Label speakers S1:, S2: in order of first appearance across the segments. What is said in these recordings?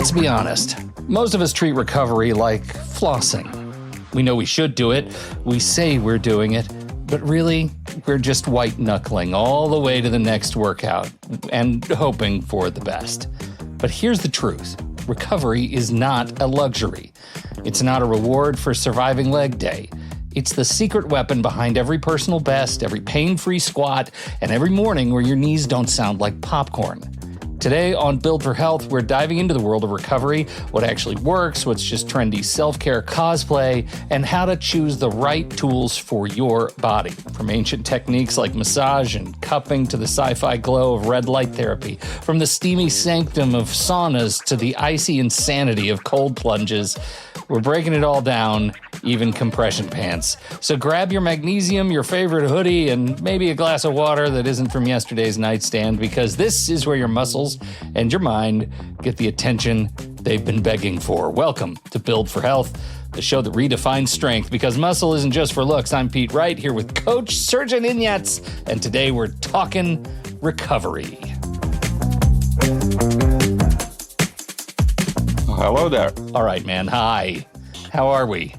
S1: Let's be honest. Most of us treat recovery like flossing. We know we should do it. We say we're doing it. But really, we're just white-knuckling all the way to the next workout and hoping for the best. But here's the truth. Recovery is not a luxury. It's not a reward for surviving leg day. It's the secret weapon behind every personal best, every pain-free squat, and every morning where your knees don't sound like popcorn. Today on Build for Health, we're diving into the world of recovery, what actually works, what's just trendy self-care cosplay, and how to choose the right tools for your body. From ancient techniques like massage and cupping to the sci-fi glow of red light therapy, from the steamy sanctum of saunas to the icy insanity of cold plunges, we're breaking it all down, even compression pants. So grab your magnesium, your favorite hoodie, and maybe a glass of water that isn't from yesterday's nightstand, because this is where your muscles and your mind get the attention they've been begging for. Welcome to Build for Health, the show that redefines strength, because muscle isn't just for looks. I'm Pete Wright, here with Coach Srdjan, and today we're talking recovery.
S2: Hello there.
S1: All right, man. Hi. How are we?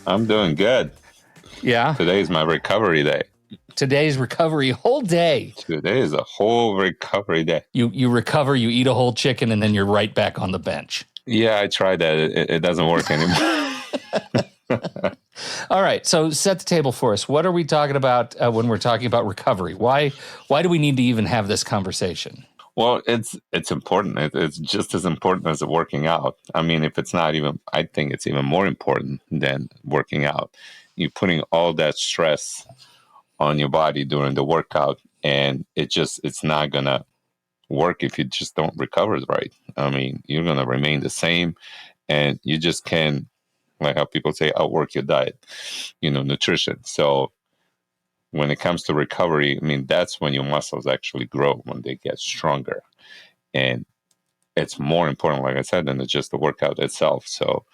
S2: I'm doing good.
S1: Yeah?
S2: Today is my recovery day.
S1: Today's recovery whole day.
S2: Today is a whole recovery day.
S1: You recover, you eat a whole chicken, and then you're right back on the bench.
S2: Yeah, I tried that. It doesn't work anymore.
S1: All right. So set the table for us. What are we talking about when we're talking about recovery? Why do we need to even have this conversation?
S2: Well, it's important. It's just as important as working out. I mean, if it's not even, I think it's even more important than working out. You're putting all that stress on your body during the workout, and it's not going to work if you just don't recover right. I mean, you're going to remain the same, and you just can't, like how people say, outwork your diet, nutrition. So when it comes to recovery, I mean, that's when your muscles actually grow, when they get stronger. And it's more important, like I said, than just the workout itself. So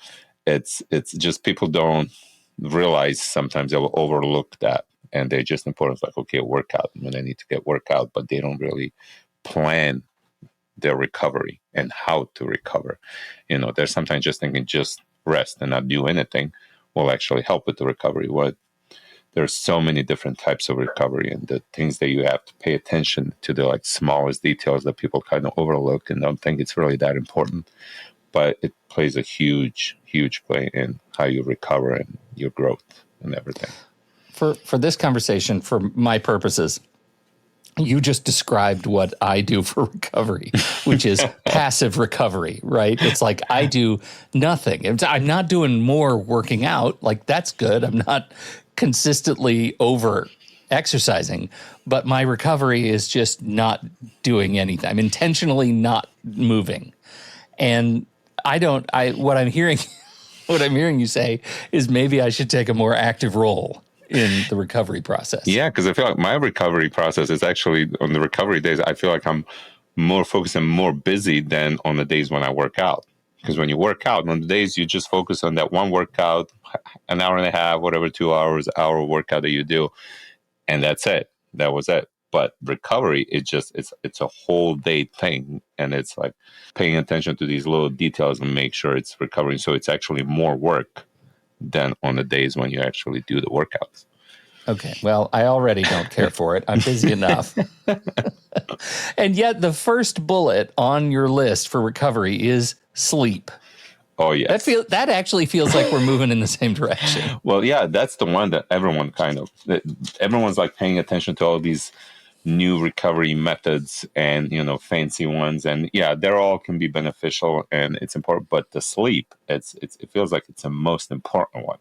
S2: it's just people don't realize, sometimes they'll overlook that. And they're just important, like, okay, workout, when I need to get workout, but they don't really plan their recovery and how to recover. They're sometimes just thinking just rest and not do anything will actually help with the recovery. There's so many different types of recovery, and the things that you have to pay attention to, the smallest details that people kind of overlook and don't think it's really that important. But it plays a huge, huge play in how you recover and your growth and everything.
S1: For this conversation, for my purposes, you just described what I do for recovery, which is passive recovery, right? It's like I do nothing. I'm not doing more working out. Like, that's good. I'm not consistently over exercising, but my recovery is just not doing anything. I'm intentionally not moving. And what I'm hearing you say is maybe I should take a more active role in the recovery process.
S2: Yeah, because I feel like my recovery process is actually, on the recovery days, I feel like I'm more focused and more busy than on the days when I work out. Because when you work out, on the days you just focus on that one workout, an hour and a half, whatever, 2 hours, hour workout that you do, and that's it. That was it. But recovery, it's a whole day thing, and it's like paying attention to these little details and make sure it's recovering. So it's actually more work than on the days when you actually do the workouts.
S1: Okay, well, I already don't care for it. I'm busy enough. And yet the first bullet on your list for recovery is sleep.
S2: Oh, yes.
S1: That actually feels like we're moving in the same direction.
S2: Well, yeah, that's the one that everyone's like paying attention to all these new recovery methods and, fancy ones. And yeah, they're all can be beneficial and it's important, but the sleep, it feels like it's the most important one.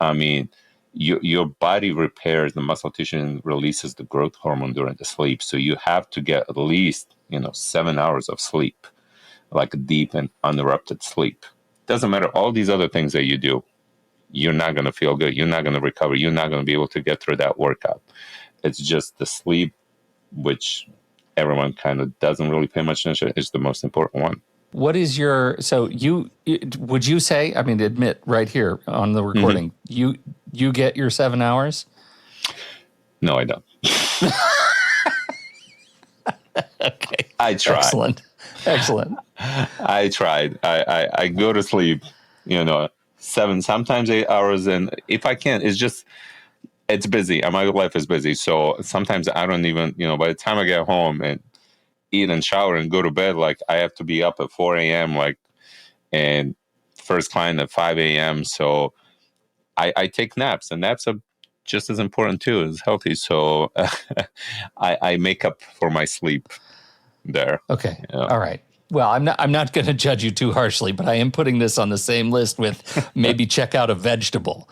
S2: I mean, your body repairs the muscle tissue and releases the growth hormone during the sleep. So you have to get at least, 7 hours of sleep, like deep and uninterrupted sleep. Doesn't matter all these other things that you do, you're not going to feel good. You're not going to recover. You're not going to be able to get through that workout. It's just the sleep, which everyone kind of doesn't really pay much attention, is the most important one.
S1: What is would you say, I mean, admit right here on the recording, you get your 7 hours?
S2: No, I don't.
S1: Okay.
S2: I try.
S1: Excellent. Excellent.
S2: I tried. I go to sleep, 7, sometimes 8 hours. And if I can't, it's busy. And my life is busy. So sometimes I don't even, by the time I get home and eat and shower and go to bed, like I have to be up at 4 a.m., like, and first client at 5 a.m. So I take naps, and naps are just as important too as healthy. So I make up for my sleep there.
S1: Okay. All right. Well, I'm not going to judge you too harshly, but I am putting this on the same list with maybe check out a vegetable.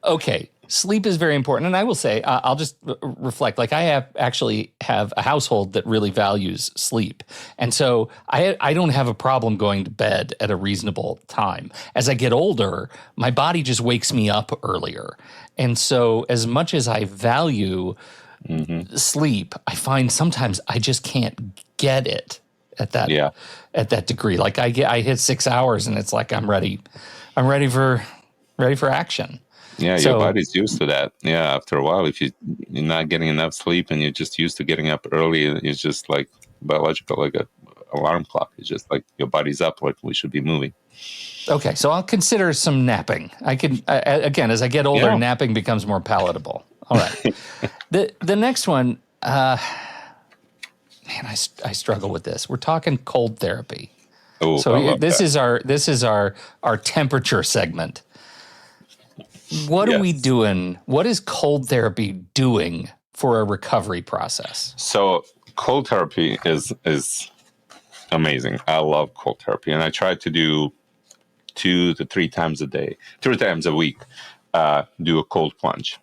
S1: Okay. Sleep is very important. And I will say, I'll just reflect, like I actually have a household that really values sleep. And so I don't have a problem going to bed at a reasonable time. As I get older, my body just wakes me up earlier. And so as much as I value sleep, I find sometimes I just can't get it at that degree. Like I hit 6 hours and it's like I'm ready for action.
S2: Yeah, your body's used to that. Yeah, after a while, if you're not getting enough sleep and you're just used to getting up early, it's just like biological, like a alarm clock. It's just like your body's up, like we should be moving.
S1: Okay, so I'll consider some napping. I can again, as I get older, napping becomes more palatable. All right. The next one, man, I struggle with this. We're talking cold therapy.
S2: Oh,
S1: so this is our temperature segment. What are we doing? What is cold therapy doing for a recovery process?
S2: So cold therapy is amazing. I love cold therapy, and I try to do 2 to 3 times a day, 3 times a week, do a cold plunge.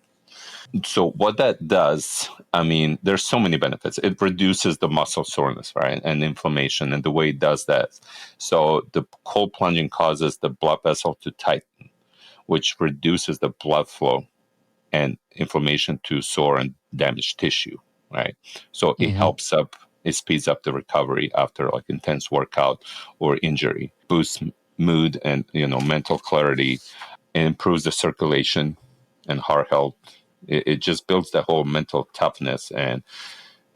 S2: So what that does, I mean, there's so many benefits. It reduces the muscle soreness, right, and inflammation, and the way it does that. So the cold plunging causes the blood vessel to tighten, which reduces the blood flow and inflammation to sore and damaged tissue, right? So it speeds up the recovery after like intense workout or injury, boosts mood and mental clarity, and improves the circulation and heart health. It just builds the whole mental toughness and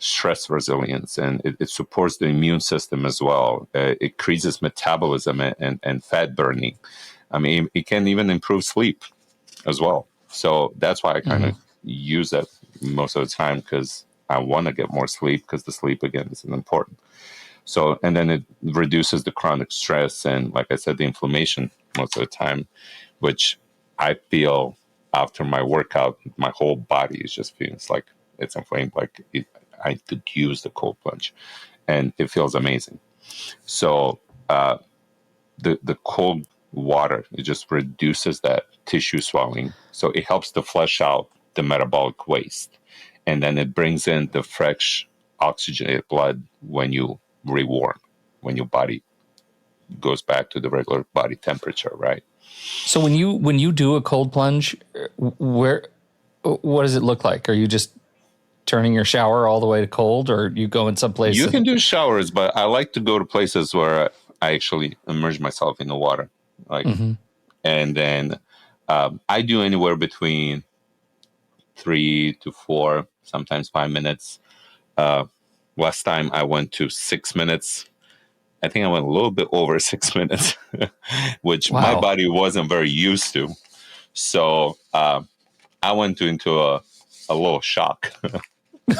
S2: stress resilience, and it supports the immune system as well. It increases metabolism and fat burning. I mean, it can even improve sleep as well. So that's why I kind of use that most of the time, because I want to get more sleep, because the sleep, again, is important. So, and then it reduces the chronic stress and, like I said, the inflammation most of the time, which I feel after my workout, my whole body is just feeling like it's inflamed. Like I could use the cold plunge, and it feels amazing. So the cold water, it just reduces that tissue swelling. So it helps to flush out the metabolic waste, and then it brings in the fresh oxygenated blood when you rewarm, when your body goes back to the regular body temperature, right?
S1: So when you do a cold plunge, what does it look like? Are you just turning your shower all the way to cold, or you go in some place?
S2: You can do showers, but I like to go to places where I actually immerse myself in the water, like, and then I do anywhere between 3 to 4, sometimes 5 minutes. Last time I went to 6 minutes. I think I went a little bit over 6 minutes, which my body wasn't very used to. So I went into a little shock.
S1: Oh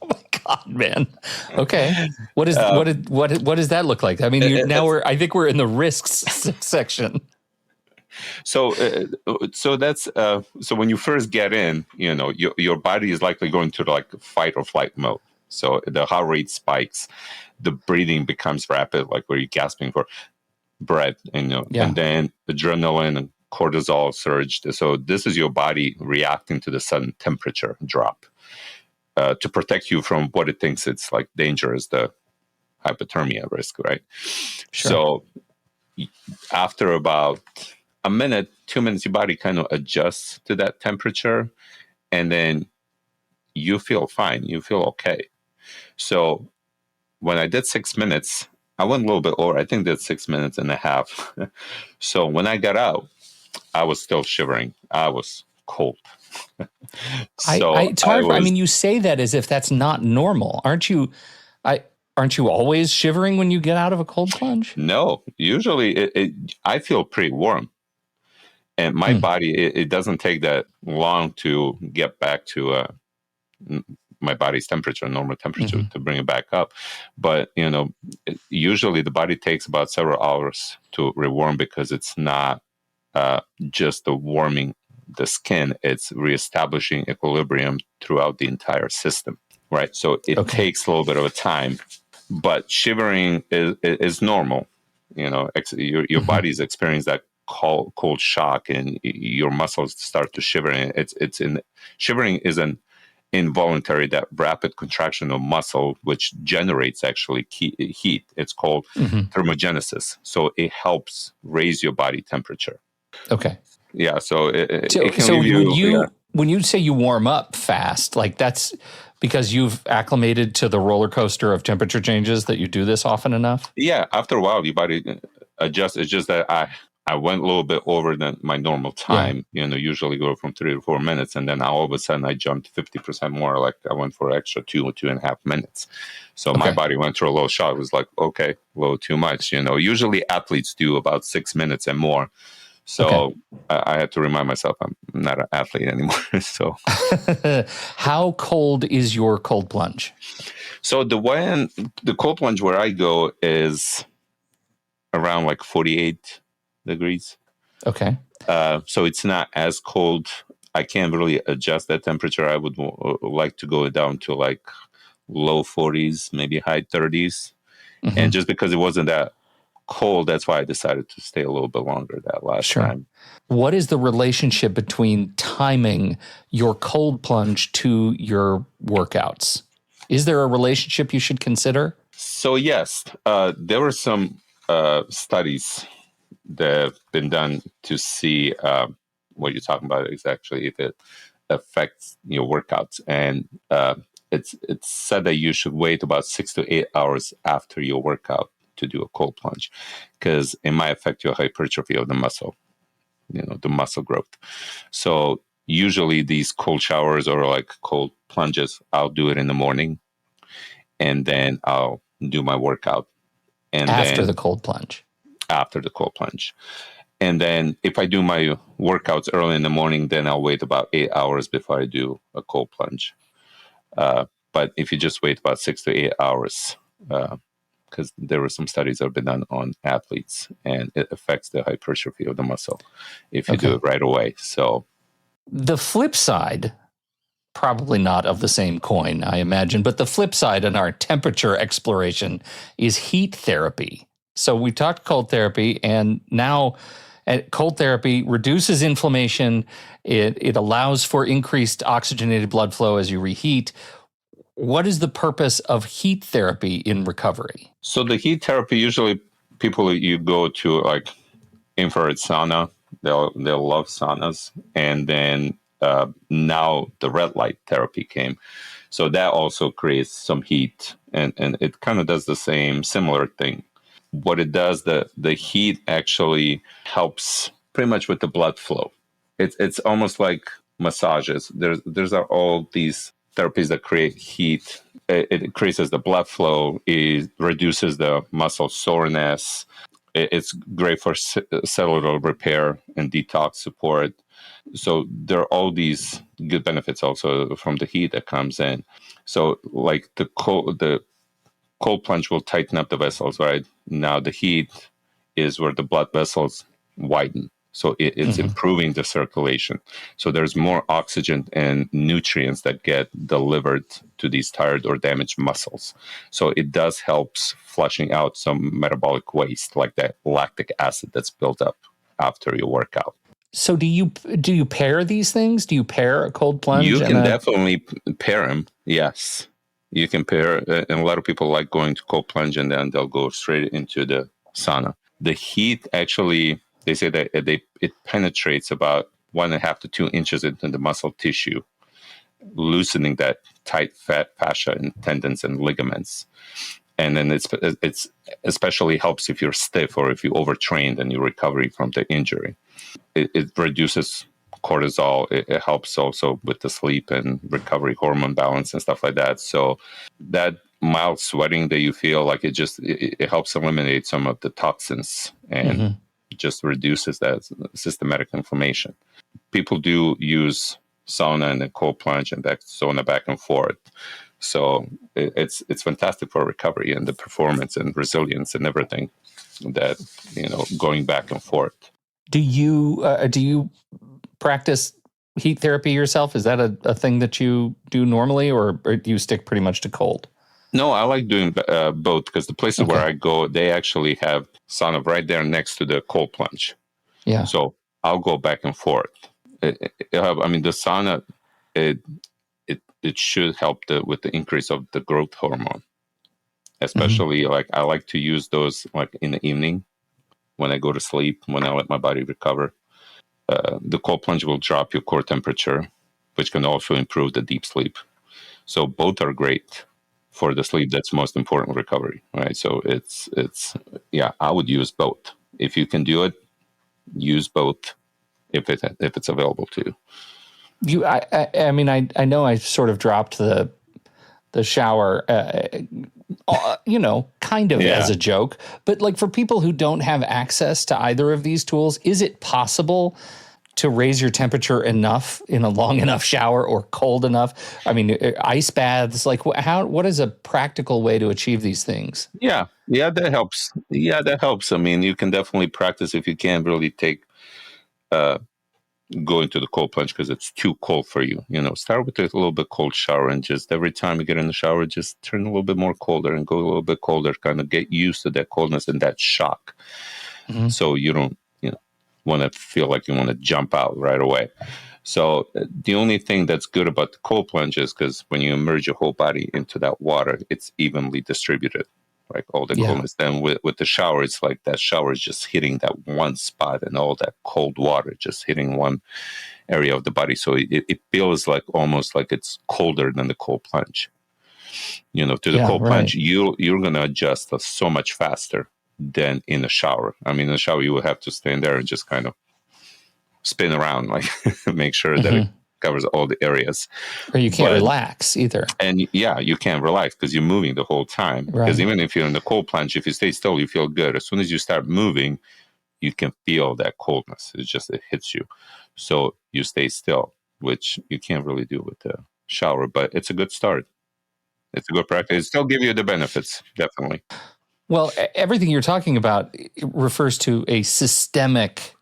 S1: my God, man. Okay. What does that look like? I mean, I think we're in the risks section.
S2: So that's so when you first get in, your body is likely going to like fight or flight mode. So the heart rate spikes, the breathing becomes rapid, like where you're gasping for breath, and then adrenaline and cortisol surge. So this is your body reacting to the sudden temperature drop to protect you from what it thinks it's like dangerous, the hypothermia risk, right? Sure. So after about a minute, 2 minutes, your body kind of adjusts to that temperature, and then you feel fine. You feel okay. So when I did 6 minutes, I went a little bit over. I think that's 6 minutes and a half. So when I got out, I was still shivering. I was cold. So
S1: it's
S2: I
S1: hard. I
S2: was
S1: mean, you say that as if that's not normal. Aren't you always shivering when you get out of a cold plunge?
S2: no. Usually, I feel pretty warm, and my
S1: Hmm.
S2: body it doesn't take that long to get back to my body's temperature, normal temperature,
S1: Hmm.
S2: to bring it back up. But usually the body takes about several hours to rewarm because it's not just the warming the skin; it's reestablishing equilibrium throughout the entire system. Right, so it
S1: Okay.
S2: takes a little bit of a time, but shivering is normal. Your
S1: Hmm.
S2: body's experienced that cold shock, and your muscles start to shiver. And it's in shivering is an involuntary, that rapid contraction of muscle, which generates actually heat. It's called
S1: Hmm.
S2: thermogenesis. So it helps raise your body temperature.
S1: Okay.
S2: Yeah. So it can
S1: So
S2: leave you. Yeah.
S1: when you say you warm up fast, like that's because you've acclimated to the roller coaster of temperature changes that you do this often enough?
S2: Yeah. After a while, your body adjusts. It's just that I went a little bit over than my normal
S1: Yeah.
S2: time. Usually go from 3 to 4 minutes, and then all of a sudden I jumped 50% more. Like I went for extra 2.5 minutes. So my
S1: Okay.
S2: body went through a little shock. It was like, okay, a little too much. Usually athletes do about 6 minutes and more.
S1: Okay.
S2: So I had to remind myself I'm not an athlete anymore. So
S1: How cold is your cold plunge?
S2: so the cold plunge where I go is around like 48 degrees.
S1: Okay.
S2: So it's not as cold. I can't really adjust that temperature. I would like to go down to like low 40s, maybe high 30s. And
S1: Hmm.
S2: just because it wasn't that cold, that's why I decided to stay a little bit longer that last
S1: Sure.
S2: time.
S1: What is the relationship between timing your cold plunge to your workouts? Is there a relationship you should consider?
S2: So, yes, there were some studies that have been done to see what you're talking about is actually if it affects your workouts. And it's said that you should wait about 6 to 8 hours after your workout to do a cold plunge because it might affect your hypertrophy of the muscle, the muscle growth. So usually these cold showers or like cold plunges, I'll do it in the morning and then I'll do my workout and
S1: After the
S2: then
S1: cold plunge.
S2: after the cold plunge. And then if I do my workouts early in the morning, then I'll wait about 8 hours before I do a cold plunge. But if you just wait about 6 to 8 hours, because there were some studies that have been done on athletes, and it affects the hypertrophy of the muscle if you do
S1: Okay.
S2: it right away. So
S1: The flip side, probably not of the same coin, I imagine, but the flip side in our temperature exploration is heat therapy. So we talked cold therapy, and now cold therapy reduces inflammation. It allows for increased oxygenated blood flow as you reheat. What is the purpose of heat therapy in recovery?
S2: So the heat therapy, usually people you go to like infrared sauna, they'll love saunas, and then now the red light therapy came, so that also creates some heat, and it kind of does the same similar thing. What it does, the heat actually helps pretty much with the blood flow. It's almost like massages. There's all these therapies that create heat. It increases the blood flow. It reduces the muscle soreness. It's great for cellular repair and detox support. So there are all these good benefits also from the heat that comes in. So like the cold plunge will tighten up the vessels, right? Now the heat is where the blood vessels widen. So it's
S1: Mhm.
S2: improving the circulation. So there's more oxygen and nutrients that get delivered to these tired or damaged muscles. So it does helps flushing out some metabolic waste, like that lactic acid that's built up after your workout.
S1: So do you pair these things? Do you pair a cold plunge
S2: You
S1: and
S2: can
S1: a
S2: definitely pair them. Yes, you can pair, and a lot of people like going to cold plunge and then they'll go straight into the sauna. The heat actually, they say that it penetrates about 1.5 to 2 inches into the muscle tissue, loosening that tight fat fascia and tendons and ligaments. And then it's especially helps if you're stiff or if you overtrained and you're recovering from the injury. It reduces cortisol. It helps also with the sleep and recovery, hormone balance and stuff like that. So that mild sweating that you feel, like it helps eliminate some of the toxins and just reduces that systematic inflammation. People do use sauna and the cold plunge and that sauna back and forth. So it's fantastic for recovery and the performance and resilience and everything that, going back and forth.
S1: Do you practice heat therapy yourself? Is that a thing that you do normally, or do you stick pretty much to cold?
S2: No, I like doing both, because the places where I go, they actually have sauna right there next to the cold plunge.
S1: Yeah.
S2: So I'll go back and forth. The sauna, it should help with the increase of the growth hormone. Especially like I like to use those like in the evening when I go to sleep, when I let my body recover. The cold plunge will drop your core temperature, which can also improve the deep sleep. So both are great for the sleep. That's most important recovery, right? So it's I would use both. If you can do it, use both if it's available to you.
S1: I know I sort of dropped the shower, kind of as a joke, but like for people who don't have access to either of these tools, is it possible to raise your temperature enough in a long enough shower, or cold enough? I mean, ice baths, like what is a practical way to achieve these things?
S2: Yeah, that helps. Yeah, that helps. I mean, you can definitely practice if you can't really go into the cold plunge because it's too cold for you. Start with a little bit cold shower, and just every time you get in the shower, just turn a little bit more colder and go a little bit colder, kind of get used to that coldness and that shock. So you don't, want to feel like you want to jump out right away. So the only thing that's good about the cold plunge is because when you immerse your whole body into that water, it's evenly distributed, like all the coldness. Then with the shower, it's like that shower is just hitting that one spot, and all that cold water just hitting one area of the body. So it feels like almost like it's colder than the cold plunge. To the cold plunge, you're going to adjust so much faster than in the shower. I mean, in the shower, you will have to stand there and just kind of spin around, like make sure that it covers all the areas.
S1: Or you can't relax either.
S2: And you can't relax because you're moving the whole time. Because even if you're in the cold plunge, if you stay still, you feel good. As soon as you start moving, you can feel that coldness. It hits you. So you stay still, which you can't really do with the shower, but it's a good start. It's a good practice. It still give you the benefits, definitely.
S1: Well, everything you're talking about refers to a systemic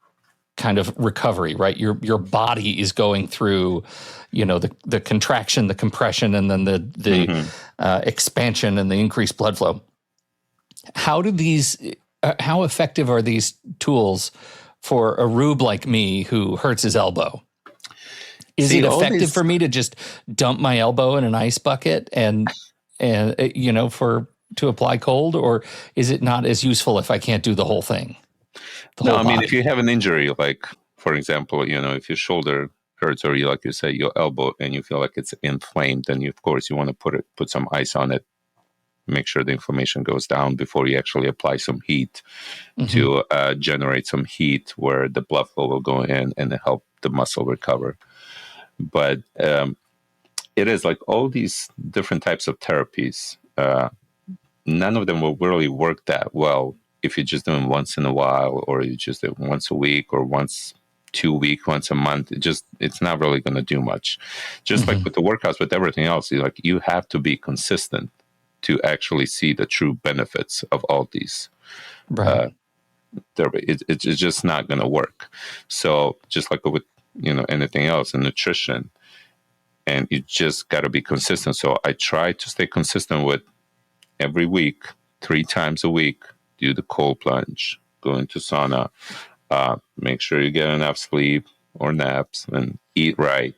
S1: kind of recovery, right? Your body is going through, the contraction, the compression, and then the expansion and the increased blood flow. How effective are these tools for a rube like me who hurts his elbow? Is it effective for me to just dump my elbow in an ice bucket and to apply cold, or is it not as useful if I can't do the whole thing?
S2: No, I mean, if you have an injury, like, for example, if your shoulder hurts, or like you say, your elbow, and you feel like it's inflamed, then of course you want to put some ice on it, make sure the inflammation goes down before you actually apply some heat to generate some heat where the blood flow will go in and help the muscle recover. But it is like all these different types of therapies, none of them will really work that well if you're just doing once in a while, or you just do once a week, or once 2 weeks, once a month. It's not really going to do much. Just like with the workouts, with everything else, you have to be consistent to actually see the true benefits of all these.
S1: Right.
S2: It's just not going to work. So just like with anything else in nutrition, and you just got to be consistent. So I try to stay consistent with every week, 3 times a week, do the cold plunge, go into sauna, make sure you get enough sleep or naps, and eat right,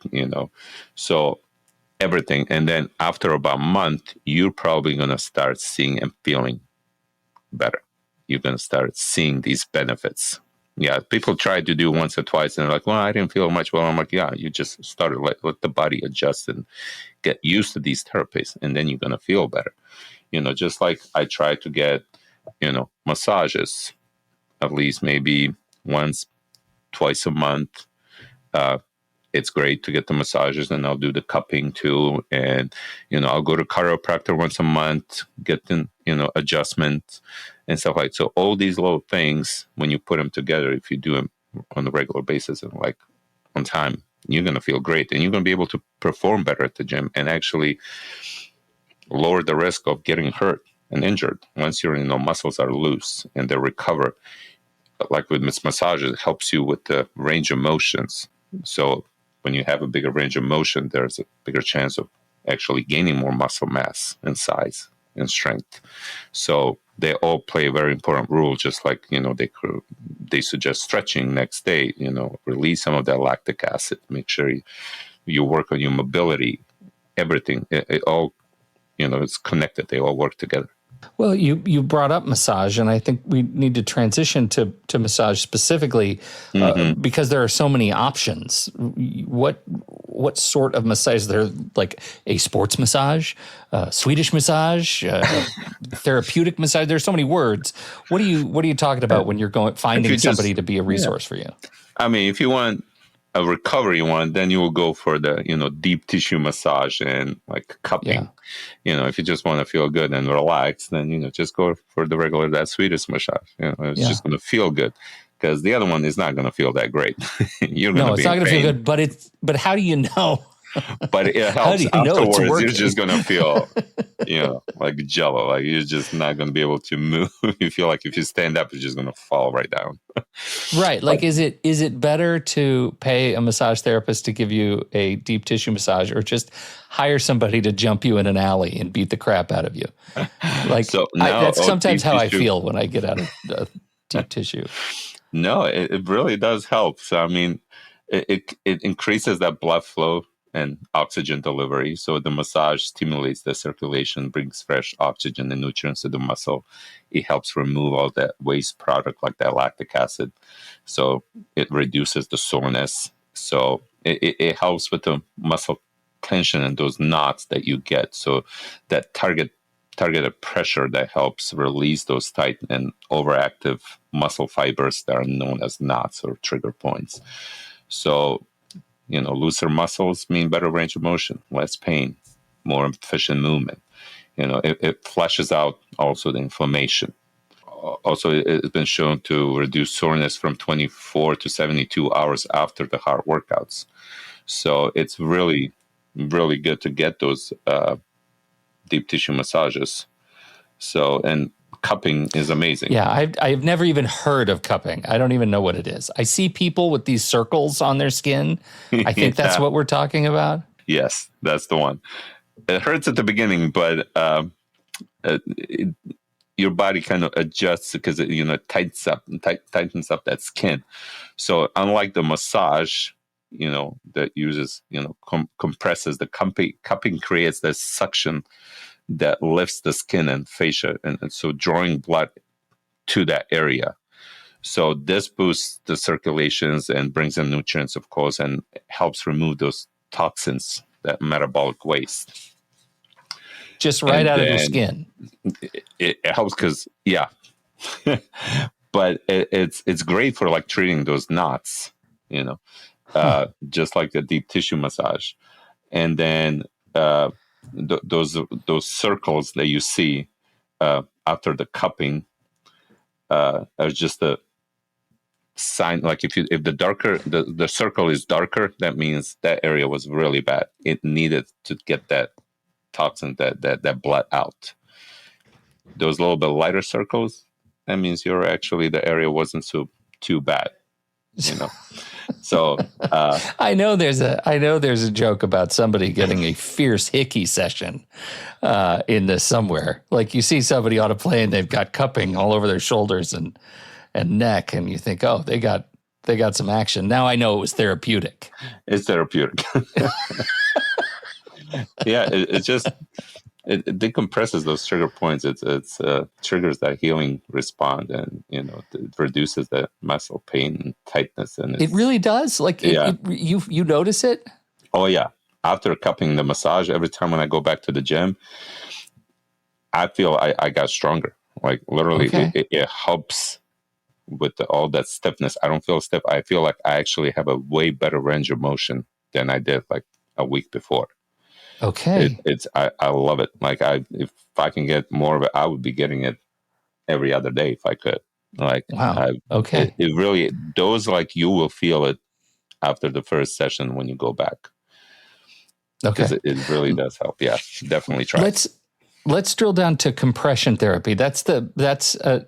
S2: So everything. And then after about a month, you're probably going to start seeing and feeling better. You're going to start seeing these benefits. Yeah, people try to do once or twice, and they're like, well, I didn't feel much. Well, I'm like, yeah, you just started let the body adjust and get used to these therapies, and then you're going to feel better. Just like I try to get, massages at least maybe once, twice a month, it's great to get the massages, and I'll do the cupping too. And, I'll go to chiropractor once a month, get the, adjustment and stuff like that. So all these little things, when you put them together, if you do them on a regular basis and like on time, you're going to feel great, and you're going to be able to perform better at the gym and actually lower the risk of getting hurt and injured once your muscles are loose and they recover. Like with massages, it helps you with the range of motions. So when you have a bigger range of motion, there's a bigger chance of actually gaining more muscle mass and size and strength. So they all play a very important role, just like, they suggest stretching next day, release some of that lactic acid, make sure you work on your mobility, everything. It all, it's connected. They all work together.
S1: Well, you brought up massage, and I think we need to transition to massage specifically because there are so many options. What sort of massage is there? Like a sports massage, Swedish massage, therapeutic massage. There's so many words. What are you talking about when you're finding somebody to be a resource for you?
S2: I mean, if you want a recovery one, then you will go for the, deep tissue massage and like cupping. Yeah. If you just want to feel good and relax, then, just go for the regular, that Swedish massage. It's just going to feel good, because the other one is not going to feel that great. You're going to be
S1: it's not going to feel good, but how do you know?
S2: But it helps afterwards. You're just going to feel, like jello. Like you're just not going to be able to move. You feel like if you stand up, you're just going to fall right down.
S1: Right. Like, is it better to pay a massage therapist to give you a deep tissue massage, or just hire somebody to jump you in an alley and beat the crap out of you? Like, that's sometimes how I feel when I get out of deep tissue.
S2: No, it really does help. So, I mean, it increases that blood flow and oxygen delivery. So the massage stimulates the circulation, brings fresh oxygen and nutrients to the muscle. It helps remove all that waste product like that lactic acid. So it reduces the soreness. So it helps with the muscle tension and those knots that you get. So that targeted pressure that helps release those tight and overactive muscle fibers that are known as knots or trigger points. So looser muscles mean better range of motion, less pain, more efficient movement. It flushes out also the inflammation. Also, it's been shown to reduce soreness from 24 to 72 hours after the hard workouts. So it's really, really good to get those deep tissue massages. So, and cupping is amazing.
S1: Yeah, I've never even heard of cupping. I don't even know what it is. I see people with these circles on their skin. I think that's what we're talking about.
S2: Yes, that's the one. It hurts at the beginning, but your body kind of adjusts because it tightens up that skin. So unlike the massage, that uses compresses the cupping creates this suction that lifts the skin and fascia, and so drawing blood to that area. So this boosts the circulations and brings in nutrients, of course, and helps remove those toxins, that metabolic waste.
S1: Just right out of your skin.
S2: It helps because, but it's great for like treating those knots, just like the deep tissue massage. And then those circles that you see after the cupping are just a sign. Like if the darker the circle is darker, that means that area was really bad. It needed to get that toxin, that blood out. Those little bit lighter circles, that means the area wasn't so too bad. So
S1: I know there's a joke about somebody getting a fierce hickey session in this somewhere. Like you see somebody on a plane, they've got cupping all over their shoulders and neck, and you think, oh, they got some action. Now I know it was therapeutic.
S2: It's therapeutic. Yeah, it decompresses those trigger points. It's triggers that healing response, and it reduces the muscle pain and tightness. And
S1: it really does. Like you notice it.
S2: Oh yeah, after cupping the massage, every time when I go back to the gym, I feel I got stronger. Like literally, it helps with all that stiffness. I don't feel stiff. I feel like I actually have a way better range of motion than I did like a week before.
S1: Okay.
S2: I love it. Like if I can get more of it, I would be getting it every other day if I could. Like
S1: Wow. Okay.
S2: it really, those, like, you will feel it after the first session when you go back, because
S1: Okay.
S2: it really does help. Yeah, definitely try.
S1: Let's drill down to compression therapy. That's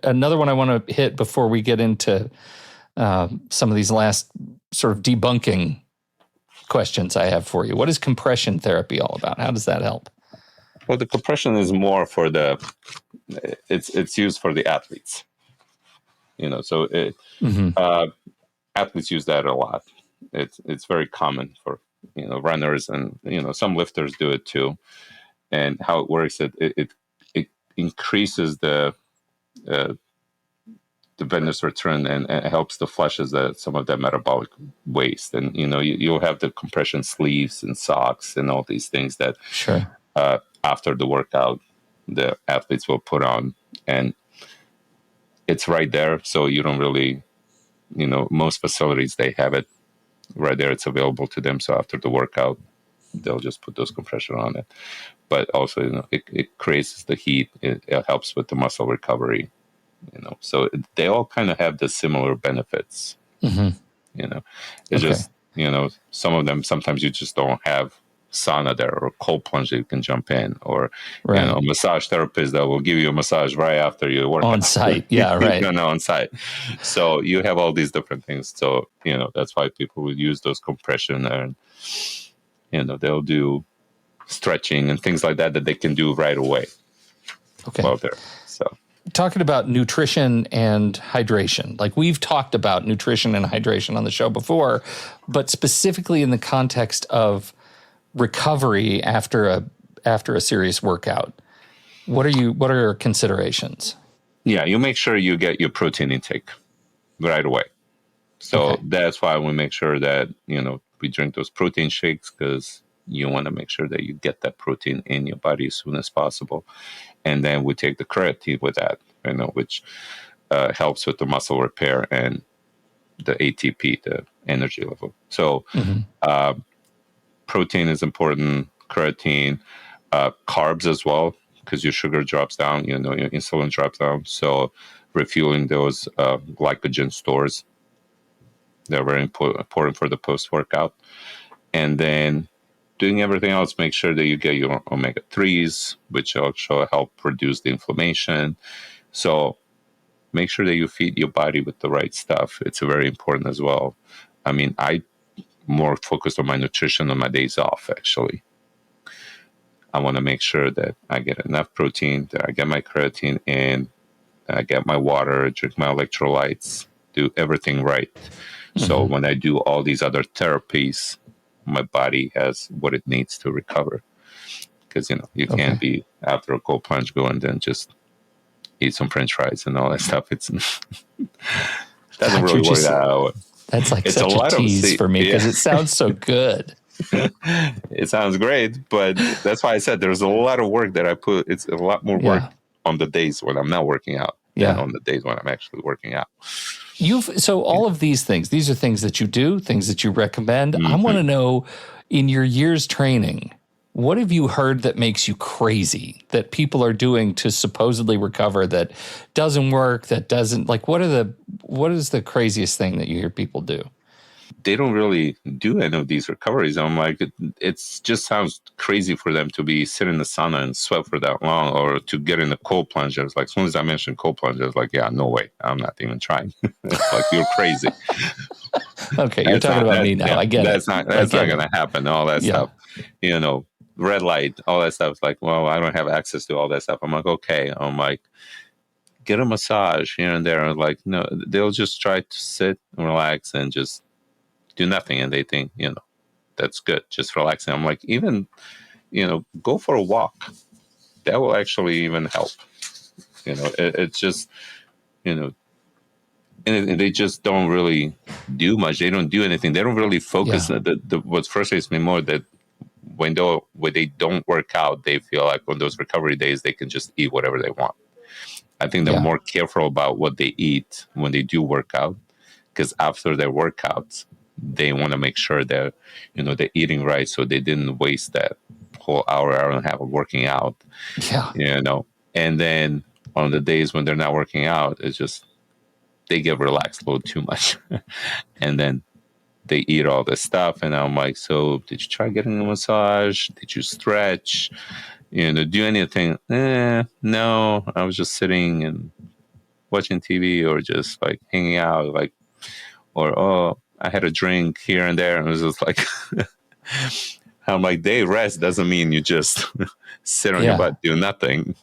S1: another one I want to hit before we get into some of these last sort of debunking questions I have for you. What is compression therapy all about? How does that help?
S2: Well, the compression is more for it's used for the athletes. So athletes use that a lot. It's very common for runners, and some lifters do it too. And how it works, it increases uh, the venous return, and it helps to flushes some of that metabolic waste. And you'll have the compression sleeves and socks and all these things that
S1: Sure.
S2: After the workout the athletes will put on, and it's right there, so you don't really, most facilities, they have it right there, it's available to them. So after the workout they'll just put those compression on it. But also, it creates the heat, it helps with the muscle recovery. So they all kind of have the similar benefits. It's
S1: Okay.
S2: just, some of them, sometimes you just don't have sauna there, or cold plunge that you can jump in, or
S1: Right.
S2: a massage therapist that will give you a massage right after your workout
S1: On site. Yeah, right.
S2: on site. So you have all these different things. So that's why people will use those compression, and they'll do stretching and things like that they can do right away.
S1: Okay.
S2: While there. So
S1: talking about nutrition and hydration, like we've talked about nutrition and hydration on the show before, but specifically in the context of recovery after a serious workout, what are your considerations?
S2: Yeah, you make sure you get your protein intake right away. So that's why we make sure that we drink those protein shakes, because you want to make sure that you get that protein in your body as soon as possible. And then we take the creatine with that, which helps with the muscle repair and the ATP, the energy level. So protein is important, creatine, carbs as well, because your sugar drops down, your insulin drops down. So refueling those glycogen stores, they're very important for the post-workout. And then doing everything else, make sure that you get your omega-3s, which also help reduce the inflammation. So make sure that you feed your body with the right stuff. It's very important as well. I mean, I more focused on my nutrition on my days off, actually. I want to make sure that I get enough protein, that I get my creatine in, I get my water, drink my electrolytes, do everything right. So when I do all these other therapies, my body has what it needs to recover. Because, you can't be after a cold plunge go and then just eat some French fries and all that stuff. It doesn't really work out.
S1: That's like such a tease for me, because it sounds so good.
S2: It sounds great, but that's why I said there's a lot of work that I put. It's a lot more work on the days when I'm not working out than on the days when I'm actually working out.
S1: So all of these things, these are things that you do, things that you recommend. I want to know, in your years training, what have you heard that makes you crazy, that people are doing to supposedly recover, that doesn't work, that doesn't, like, what is the craziest thing that you hear people do?
S2: They don't really do any of these recoveries. I'm like, it just sounds crazy for them to be sitting in the sauna and sweat for that long, or to get in the cold plunge. Like, as soon as I mentioned cold plunge, I was like, yeah, no way, I'm not even trying. It's like, you're crazy.
S1: Okay, you're talking about me now. Yeah, I get
S2: that's
S1: it.
S2: That's not going to happen. All that stuff, red light, all that stuff. It's like, well, I don't have access to all that stuff. I'm like, okay. I'm like, get a massage here and there. I'm like, no, they'll just try to sit and relax and just do nothing, and they think, that's good, just relaxing. I'm like, even, go for a walk. That will actually even help. It's just, and they just don't really do much. They don't do anything. They don't really focus. Yeah. What frustrates me more, that when they don't work out, they feel like on those recovery days they can just eat whatever they want. I think they're more careful about what they eat when they do work out, because after their workouts, they want to make sure that, they're eating right, so they didn't waste that whole hour and a half of working out.
S1: Yeah.
S2: And then on the days when they're not working out, it's just they get relaxed a little too much. And then they eat all this stuff. And I'm like, so did you try getting a massage? Did you stretch? Do anything? No, I was just sitting and watching TV or just like hanging out, like, or, oh, I had a drink here and there. And it was just like, I'm like, day rest doesn't mean you just sit on your butt, do nothing.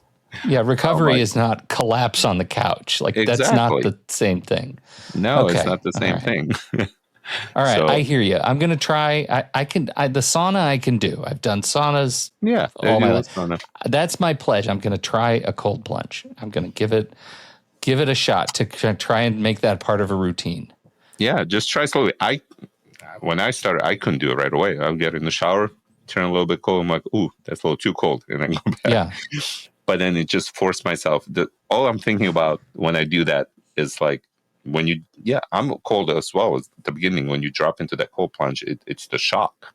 S1: Yeah, recovery is not collapse on the couch. Like, that's not the same thing.
S2: No, it's not the same thing.
S1: All right, I hear you. I'm going to try. The sauna I can do. I've done saunas all my life. That's my pledge. I'm going to try a cold plunge. I'm going to give it a shot to try and make that part of a routine. Yeah,
S2: just try slowly. When I started, I couldn't do it right away. I'll get in the shower, turn a little bit cold. I'm like, ooh, that's a little too cold. And then go back.
S1: Yeah.
S2: But then it just forced myself. All I'm thinking about when I do that is like, I'm cold as well at the beginning. When you drop into that cold plunge, it's the shock.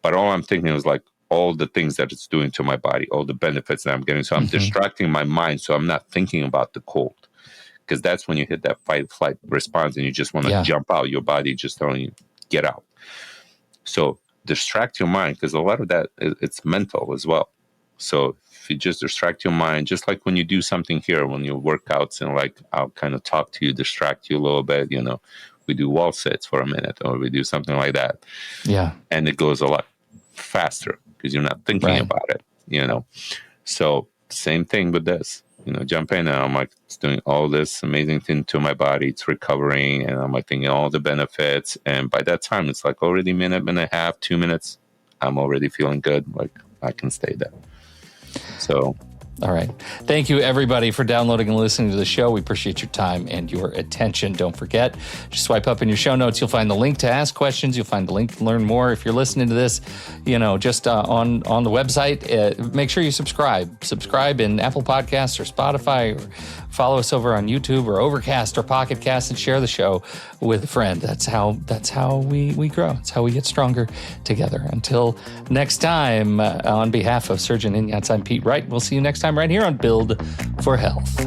S2: But all I'm thinking is like all the things that it's doing to my body, all the benefits that I'm getting. So I'm distracting my mind. So I'm not thinking about the cold. Because that's when you hit that fight-flight response and you just want to jump out. Your body just telling you, get out. So distract your mind, because a lot of that, it's mental as well. So if you just distract your mind, just like when you do something here, when you workouts and like, I'll kind of talk to you, distract you a little bit, we do wall sits for a minute or we do something like that.
S1: Yeah.
S2: And it goes a lot faster because you're not thinking about it, So same thing with this, jump in and I'm like, it's doing all this amazing thing to my body. It's recovering and I'm like thinking all the benefits. And by that time, it's like already minute and a half, 2 minutes. I'm already feeling good. Like I can stay there. So,
S1: all right. Thank you, everybody, for downloading and listening to the show. We appreciate your time and your attention. Don't forget, just swipe up in your show notes. You'll find the link to ask questions. You'll find the link to learn more. If you're listening to this, just on the website, make sure you subscribe. Subscribe in Apple Podcasts or Spotify, or follow us over on YouTube or Overcast or Pocket Cast, and share the show with a friend. That's how we grow. That's how we get stronger together. Until next time, on behalf of Srdjan Inyats, I'm Pete Wright. We'll see you next time right here on Build for Health.